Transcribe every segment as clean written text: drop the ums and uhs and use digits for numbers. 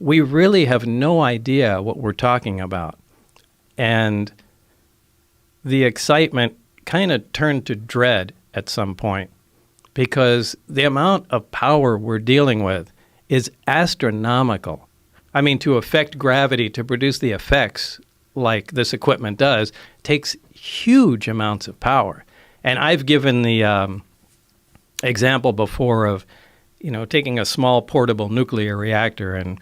we really have no idea what we're talking about. And the excitement kind of turned to dread at some point, because the amount of power we're dealing with is astronomical. I mean, to affect gravity, to produce the effects like this equipment does, takes huge amounts of power. And I've given the example before of, taking a small portable nuclear reactor and,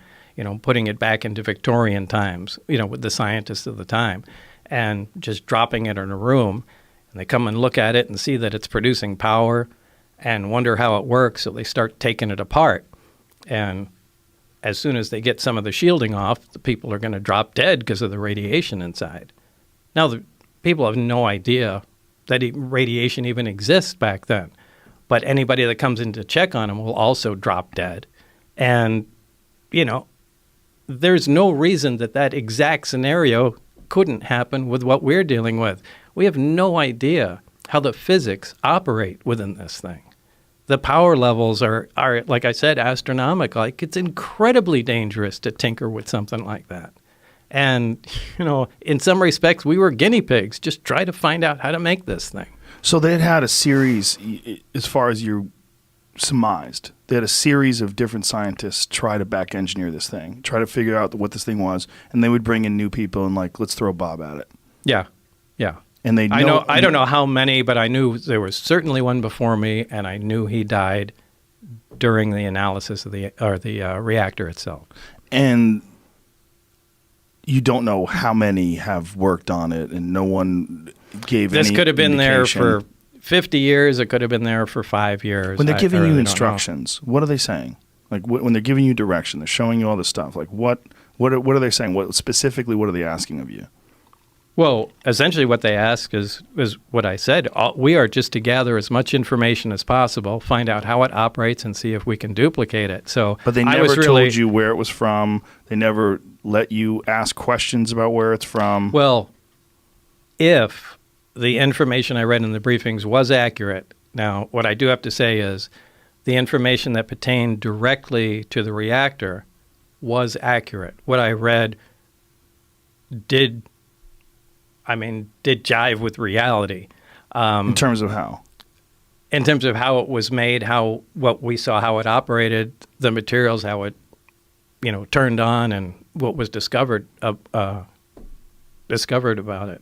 putting it back into Victorian times, with the scientists of the time, and just dropping it in a room. And they come and look at it and see that it's producing power and wonder how it works, so they start taking it apart. And as soon as they get some of the shielding off, the people are going to drop dead because of the radiation inside. Now, the people have no idea that radiation even exists back then. But anybody that comes in to check on them will also drop dead. And, there's no reason that exact scenario couldn't happen with what we're dealing with. We have no idea how the physics operate within this thing. The power levels are, like I said, astronomical. Like, it's incredibly dangerous to tinker with something like that. And, in some respects, we were guinea pigs, just try to find out how to make this thing. So they had a series, as far as you surmised, they had a series of different scientists try to back engineer this thing, try to figure out what this thing was, and they would bring in new people and let's throw Bob at it. Yeah. And I don't know how many, but I knew there was certainly one before me, and I knew he died during the analysis of the reactor itself. And you don't know how many have worked on it, and no one gave this any could have been indication. There for 50 years. It could have been there for 5 years. When they're giving you instructions, what are they saying? When they're giving you direction, they're showing you all this stuff. What are they saying? What are they asking of you? Well, essentially what they ask is what I said. We are just to gather as much information as possible, find out how it operates, and see if we can duplicate it. But they never told you where it was from. They never let you ask questions about where it's from. Well, if the information I read in the briefings was accurate, now what I do have to say is the information that pertained directly to the reactor was accurate. What I read did jive with reality. In terms of how? In terms of how it was made, what we saw, how it operated, the materials, how it, turned on, and what was discovered about it.